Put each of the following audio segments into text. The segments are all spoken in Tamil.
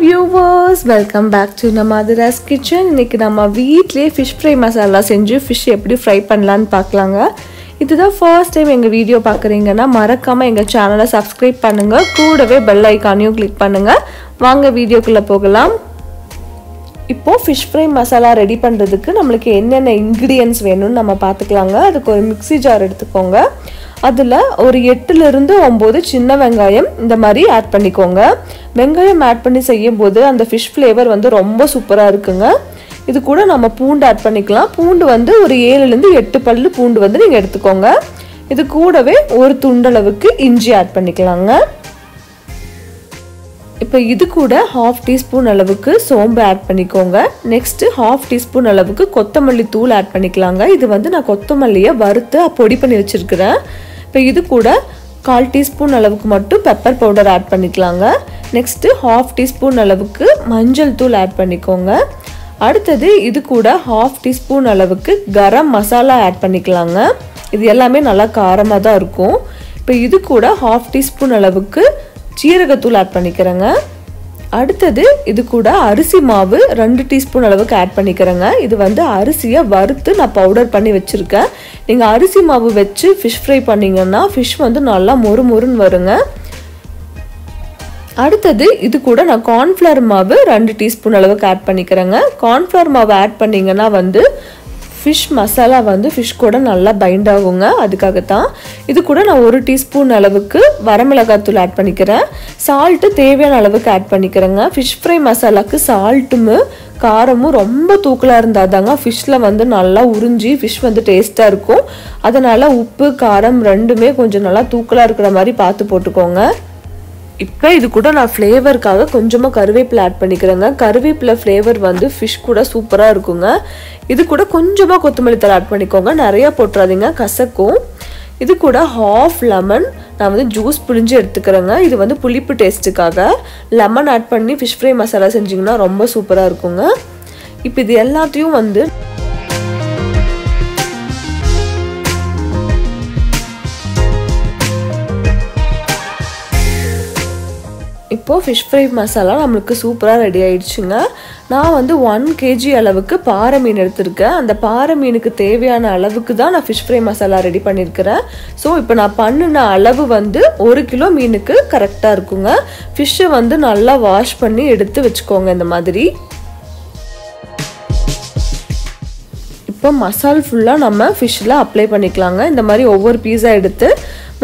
viewers, welcome back to Aathiras Kitchen. இன்னைக்கு நம்ம வீட்லயே fish fry masala செஞ்சு fish எப்படி fry பண்ணலாம்னு பார்க்கலாங்க. இதுதான் first time எங்க வீடியோ பார்க்கறீங்கன்னா மறக்காம எங்க சேனலை subscribe பண்ணுங்க. கூடவே bell icon-ஐயும் click பண்ணுங்க. வாங்க வீடியோக்குள்ள போகலாம். இப்போ fish fry masala ரெடி பண்றதுக்கு நமக்கு என்னென்ன ingredients வேணும்னு நம்ம பார்த்துக்கலாங்க. அதுக்கு ஒரு மிக்ஸி ஜார் எடுத்துக்கோங்க. அதுல ஒரு 8 ல இருந்து 9 சின்ன வெங்காயம் இந்த மாதிரி ஆட் பண்ணிக்கோங்க. வெங்காயம் ஆட் பண்ணி செய்யும்போது அந்த fish flavor வந்து ரொம்ப சூப்பரா இருக்குங்க. இது கூட நம்ம பூண்டு ஆட் பண்ணிக்கலாம். பூண்டு வந்து ஒரு 7 ல இருந்து 8 பல்லு பூண்டு வந்து நீங்க எடுத்துக்கோங்க. இது கூடவே ஒரு துண்டளவுக்கு இஞ்சி ஆட் பண்ணிக்கலாங்க. இப்போ இது கூட 1/2 டீஸ்பூன் அளவுக்கு சோம்பு ஆட் பண்ணிக்கோங்க. நெக்ஸ்ட் 1/2 டீஸ்பூன் அளவுக்கு கொத்தமல்லி தூள் ஆட் பண்ணிக்கலாங்க. இது வந்து நான் கொத்தமல்லியை வறுத்து பொடி பண்ணி வச்சிருக்கிறேன். இப்போ இது கூட 1/4 டீஸ்பூன் அளவுக்கு மட்டும் பெப்பர் பவுடர் ஆட் பண்ணிக்கலாங்க. நெக்ஸ்ட் 1/2 டீஸ்பூன் அளவுக்கு மஞ்சள் தூள் ஆட் பண்ணிக்கோங்க. அடுத்தது இது கூட 1/2 டீஸ்பூன் அளவுக்கு கரம் மசாலா ஆட் பண்ணிக்கலாங்க. இது எல்லாமே நல்லா காரமாக தான் இருக்கும். இப்போ இது கூட 1/2 டீஸ்பூன் அளவுக்கு சீரகத்தூள் ஆட் பண்ணிக்கிறேங்க. அடுத்தது இது கூட அரிசி மாவு 2 டீஸ்பூன் அளவுக்கு ஆட் பண்ணிக்கிறேங்க. இது வந்து அரிசியை வறுத்து நான் பவுடர் பண்ணி வச்சுருக்கேன். நீங்கள் அரிசி மாவு வச்சு ஃபிஷ் ஃப்ரை பண்ணிங்கன்னா ஃபிஷ் வந்து நல்லா மொறு மொறுன்னு வருங்க. அடுத்தது இது கூட நான் கார்ன்ஃப்ளவர் மாவு 2 டீஸ்பூன் அளவுக்கு ஆட் பண்ணிக்கிறேங்க. கார்ன்ஃப்ளவர் மாவு ஆட் பண்ணிங்கன்னா வந்து ஃபிஷ் மசாலா வந்து ஃபிஷ் கூட நல்லா பைண்ட் ஆகுங்க. அதுக்காக தான் இது கூட நான் 1 டீஸ்பூன் அளவுக்கு வரமிளகாத்தூள் ஆட் பண்ணிக்கிறேன். சால்ட்டு தேவையான அளவுக்கு ஆட் பண்ணிக்கிறேங்க. ஃபிஷ் ஃப்ரை மசாலாவுக்கு சால்ட்டும் காரமும் ரொம்ப தூக்கலாக இருந்தால் தாங்க ஃபிஷ்ஷில் வந்து நல்லா உறிஞ்சி ஃபிஷ் வந்து டேஸ்ட்டாக இருக்கும். அதனால் உப்பு காரம் ரெண்டுமே கொஞ்சம் நல்லா தூக்கலாக இருக்கிற மாதிரி பார்த்து போட்டுக்கோங்க. இப்போ இது கூட நான் ஃப்ளேவருக்காக கொஞ்சமாக கருவேப்பிலை ஆட் பண்ணிக்கிறேங்க. கருவேப்பிலை ஃப்ளேவர் வந்து ஃபிஷ் கூட சூப்பராக இருக்குங்க. இது கூட கொஞ்சமாக கொத்தமல்லி தழை ஆட் பண்ணிக்கோங்க. நிறையா போட்டுறாதீங்க, கசக்கும். இது கூட 1/2 லெமன் நான் வந்து ஜூஸ் புழிஞ்சு எடுத்துக்கிறேங்க. இது வந்து புளிப்பு டேஸ்ட்டுக்காக லெமன் ஆட் பண்ணி ஃபிஷ் ஃப்ரை மசாலா செஞ்சிங்கன்னா ரொம்ப சூப்பராக இருக்குங்க. இப்போ இது எல்லாத்தையும் வந்து இப்போது ஃபிஷ் ஃப்ரை மசாலா நம்மளுக்கு சூப்பராக ரெடி ஆயிடுச்சுங்க. நான் வந்து 1 kg அளவுக்கு பாறை மீன் எடுத்திருக்கேன். அந்த பாறை மீனுக்கு தேவையான அளவுக்கு தான் நான் ஃபிஷ் ஃப்ரை மசாலா ரெடி பண்ணியிருக்கிறேன். ஸோ இப்போ நான் பண்ணின அளவு வந்து 1 கிலோ மீனுக்கு கரெக்டாக இருக்குங்க. ஃபிஷ்ஷை வந்து நல்லா வாஷ் பண்ணி எடுத்து வச்சுக்கோங்க இந்த மாதிரி. இப்போ மசால் ஃபுல்லாக நம்ம ஃபிஷ்ஷில் அப்ளை பண்ணிக்கலாங்க. இந்த மாதிரி ஒவ்வொரு பீஸாக எடுத்து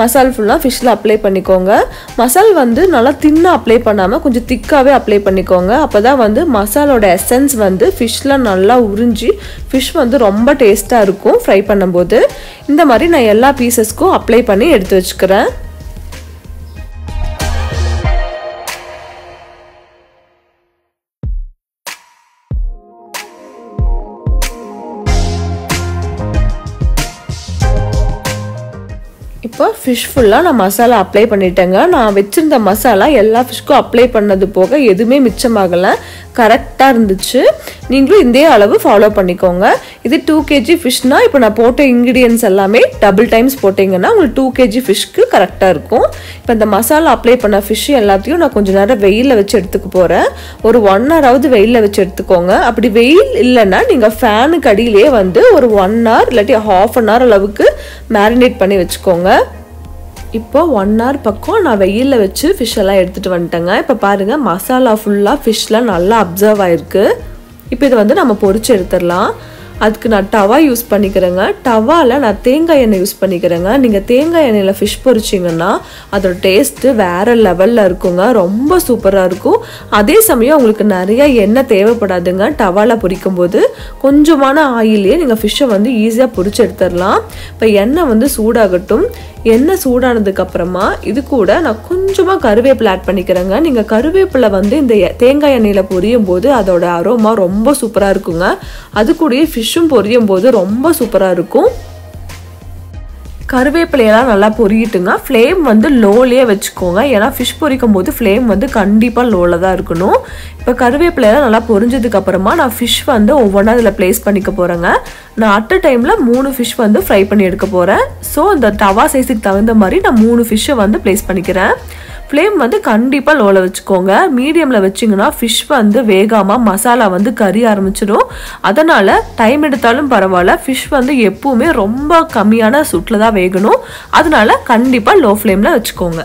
மசால் ஃபுல்லாக ஃபிஷ்ஷில் அப்ளை பண்ணிக்கோங்க. மசால் வந்து நல்லா தின்னாக அப்ளை பண்ணாமல் கொஞ்சம் திக்காகவே அப்ளை பண்ணிக்கோங்க. அப்போ தான் வந்து மசாலோட எசன்ஸ் வந்து ஃபிஷ்ஷில் நல்லா உறிஞ்சி ஃபிஷ் வந்து ரொம்ப டேஸ்ட்டாக இருக்கும் ஃப்ரை பண்ணும்போது. இந்த மாதிரி நான் எல்லா பீசஸ்க்கும் அப்ளை பண்ணி எடுத்து வச்சுக்கிறேன். இப்போ ஃபிஷ் ஃபுல்லாக நான் மசாலா அப்ளை பண்ணிட்டேங்க. நான் வச்சுருந்த மசாலா எல்லா ஃபிஷ்க்கும் அப்ளை பண்ணது போக எதுவுமே மிச்சமாகலை, கரெக்டாக இருந்துச்சு. நீங்களும் இதே அளவு ஃபாலோ பண்ணிக்கோங்க. இது 2 kg ஃபிஷ்னா இப்போ நான் போட்ட இன்க்ரீடியன்ஸ் எல்லாமே டபுள் டைம்ஸ் போட்டிங்கன்னா உங்களுக்கு 2 kg ஃபிஷ்க்கு கரெக்டாக இருக்கும். இப்போ இந்த மசாலா அப்ளை பண்ண ஃபிஷ் எல்லாத்தையும் நான் கொஞ்சம் நேரம் வெயிலில் வச்சு எடுத்துக்க போகிறேன். ஒரு 1 hour வெயிலில் வச்சு எடுத்துக்கோங்க. அப்படி வெயில் இல்லைன்னா நீங்கள் ஃபேனுக்கு அடியிலே வந்து ஒரு 1 hour இல்லாட்டி 1/2 hour அளவுக்கு மேரினேட் பண்ணி வச்சுக்கோங்க. இப்போ 1 hour பக்கம் நான் வெயிலில் வச்சு ஃபிஷ் எல்லாம் எடுத்துகிட்டு வந்துட்டேங்க. இப்போ பாருங்கள் மசாலா ஃபுல்லாக ஃபிஷ்லாம் நல்லா அப்சர்வ் ஆகிருக்கு. இப்போ இதை வந்து நம்ம பொரிச்சு எடுத்துடலாம். அதுக்கு நான் டவா யூஸ் பண்ணிக்கிறேங்க. டவாவில் நான் தேங்காய் எண்ணெய் யூஸ் பண்ணிக்கிறேங்க. நீங்கள் தேங்காய் எண்ணெயில் ஃபிஷ் பொரிச்சிங்கன்னா அதோட டேஸ்ட்டு வேறு லெவலில் இருக்குங்க. ரொம்ப சூப்பராக இருக்கும். அதே சமயம் உங்களுக்கு நிறைய எண்ணெய் தேவைப்படாதுங்க. டவாவில் பொரிக்கும் போது கொஞ்சமான ஆயிலே நீங்கள் ஃபிஷ்ஷை வந்து ஈஸியாக பொரிச்சு எடுத்துடலாம். இப்போ எண்ணெய் வந்து சூடாகட்டும். எண்ணெய் சூடானதுக்கப்புறமா இது கூட நான் கொஞ்சமாக கருவேப்பிலை ஆட் பண்ணிக்கிறேங்க. நீங்கள் கருவேப்பிலை வந்து இந்த தேங்காய் எண்ணெயில் பொரியும் போது அதோட அரோமா ரொம்ப சூப்பராக இருக்குங்க. அது கூடயே ஃபிஷ்ஷும் பொரியும் போது ரொம்ப சூப்பராக இருக்கும். கருவேப்பிலையெல்லாம் நல்லா பொரியிட்டுங்க. ஃப்ளேம் வந்து லோலேயே வச்சுக்கோங்க. ஏன்னா ஃபிஷ் பொரிக்கும் போது ஃப்ளேம் வந்து கண்டிப்பாக லோவில் தான் இருக்கணும். இப்போ கருவேப்பிலையெல்லாம் நல்லா பொரிஞ்சதுக்கப்புறமா நான் ஃபிஷ் வந்து ஒவ்வொன்றா இதில் ப்ளேஸ் பண்ணிக்க போகிறேங்க. நான் அட் அ டைமில் 3 ஃபிஷ் வந்து ஃப்ரை பண்ணி எடுக்க போகிறேன். ஸோ அந்த தவா சைஸுக்கு தகுந்த மாதிரி நான் 3 ஃபிஷ்ஷை வந்து ப்ளேஸ் பண்ணிக்கிறேன். ஃப்ளேம் வந்து கண்டிப்பாக லோவில் வச்சுக்கோங்க. மீடியமில் வச்சிங்கன்னா ஃபிஷ் வந்து வேகாமல் மசாலா வந்து கறி ஆரம்பிச்சிடும். அதனால் டைம் எடுத்தாலும் பரவாயில்ல, ஃபிஷ் வந்து எப்பவுமே ரொம்ப கம்மியான சூட்டில் தான் வேகணும். அதனால கண்டிப்பாக லோ ஃப்ளேமில் வச்சுக்கோங்க.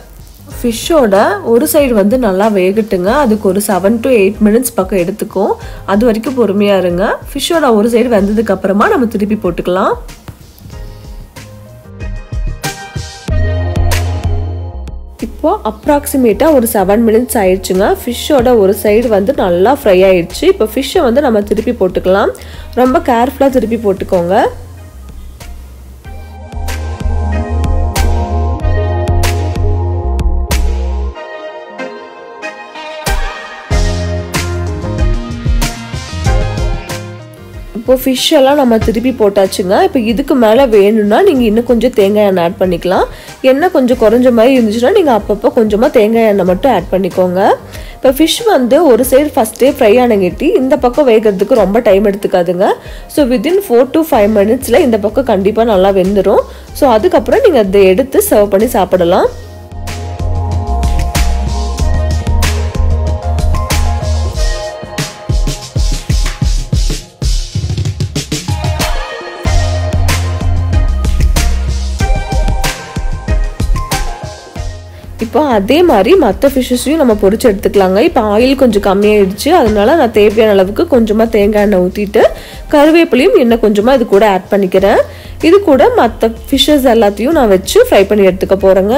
ஃபிஷ்ஷோட ஒரு சைடு வந்து நல்லா வேகட்டுங்க. அதுக்கு ஒரு 7 to 8 minutes பக்கம் எடுத்துக்கும். அது வரைக்கும் பொறுமையாக இருங்க. ஃபிஷ்ஷோட ஒரு சைடு வெந்ததுக்கு அப்புறமா நம்ம திருப்பி போட்டுக்கலாம். இப்போ அப்ராக்சிமேட்டாக ஒரு 7 minutes ஆயிடுச்சுங்க. ஃபிஷ்ஷோட ஒரு சைடு வந்து நல்லா ஃப்ரை ஆயிடுச்சு. இப்போ ஃபிஷ்ஷை வந்து நம்ம திருப்பி போட்டுக்கலாம். ரொம்ப கேர்ஃபுல்லாக திருப்பி போட்டுக்கோங்க. இப்போ ஃபிஷ் எல்லாம் நம்ம திருப்பி போட்டாச்சுங்க. இப்போ இதுக்கு மேலே வேணும்னா நீங்கள் இன்னும் கொஞ்சம் தேங்காய் எண்ணெய் ஆட் பண்ணிக்கலாம். எண்ணெய் கொஞ்சம் குறைஞ்ச மாதிரி இருந்துச்சுன்னா நீங்கள் அப்பப்போ கொஞ்சமாக தேங்காய் எண்ணெய் மட்டும் ஆட் பண்ணிக்கோங்க. இப்போ ஃபிஷ் வந்து ஒரு சைடு ஃபஸ்ட்டே ஃப்ரை ஆனங்கிட்டி இந்த பக்கம் வேகிறதுக்கு ரொம்ப டைம் எடுத்துக்காதுங்க. ஸோ வித்தின் 4 to 5 minutes இந்த பக்கம் கண்டிப்பாக நல்லா வெந்துடும். ஸோ அதுக்கப்புறம் நீங்கள் அதை எடுத்து சர்வ் பண்ணி சாப்பிடலாம். இப்போ அதே மாதிரி மற்ற ஃபிஷ்ஷஸையும் நம்ம பொரிச்சு எடுத்துக்கலாங்க. இப்போ ஆயில் கொஞ்சம் கம்மியாயிடுச்சு. அதனால நான் தேவையான அளவுக்கு கொஞ்சமாக தேங்காய் எண்ணெய் ஊற்றிட்டு கருவேப்பிலையும் இன்னும் கொஞ்சமாக இது கூட ஆட் பண்ணிக்கிறேன். இது கூட மற்ற ஃபிஷ்ஷஸ் எல்லாத்தையும் நான் வச்சு ஃப்ரை பண்ணி எடுத்துக்க போகிறேங்க.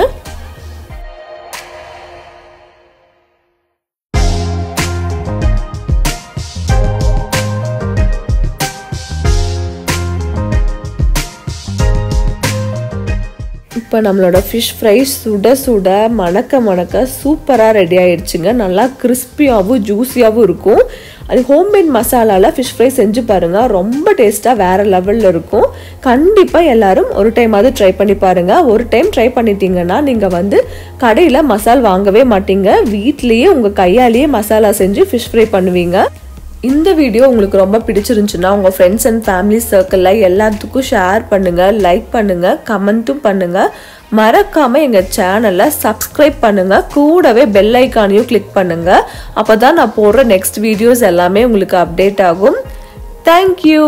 இப்போ நம்மளோட ஃபிஷ் ஃப்ரை சுட சுட மணக்க சூப்பராக ரெடி ஆயிடுச்சுங்க. நல்லா கிறிஸ்பியாகவும் ஜூஸியாகவும் இருக்கும். அது ஹோம்மேட் மசாலாவில் ஃபிஷ் ஃப்ரை செஞ்சு பாருங்கள். ரொம்ப டேஸ்ட்டாக வேறு லெவலில் இருக்கும். கண்டிப்பாக எல்லோரும் ஒரு டைமாவது ட்ரை பண்ணி பாருங்கள். ஒரு டைம் ட்ரை பண்ணிட்டீங்கன்னா நீங்கள் வந்து கடையில் மசாலா வாங்கவே மாட்டீங்க. வீட்லேயே உங்கள் கையாலேயே மசாலா செஞ்சு ஃபிஷ் ஃப்ரை பண்ணுவீங்க. இந்த வீடியோ உங்களுக்கு ரொம்ப பிடிச்சிருந்துச்சுன்னா உங்கள் ஃப்ரெண்ட்ஸ் அண்ட் ஃபேமிலி சர்க்கிளில் எல்லாத்துக்கும் ஷேர் பண்ணுங்கள், லைக் பண்ணுங்கள், கமெண்ட்டும் பண்ணுங்கள். மறக்காமல் எங்கள் சேனலை சப்ஸ்கிரைப் பண்ணுங்கள். கூடவே பெல் ஐக்கானையும் கிளிக் பண்ணுங்கள். அப்போ தான் நான் போடுற நெக்ஸ்ட் வீடியோஸ் எல்லாமே உங்களுக்கு அப்டேட் ஆகும். தேங்க்யூ.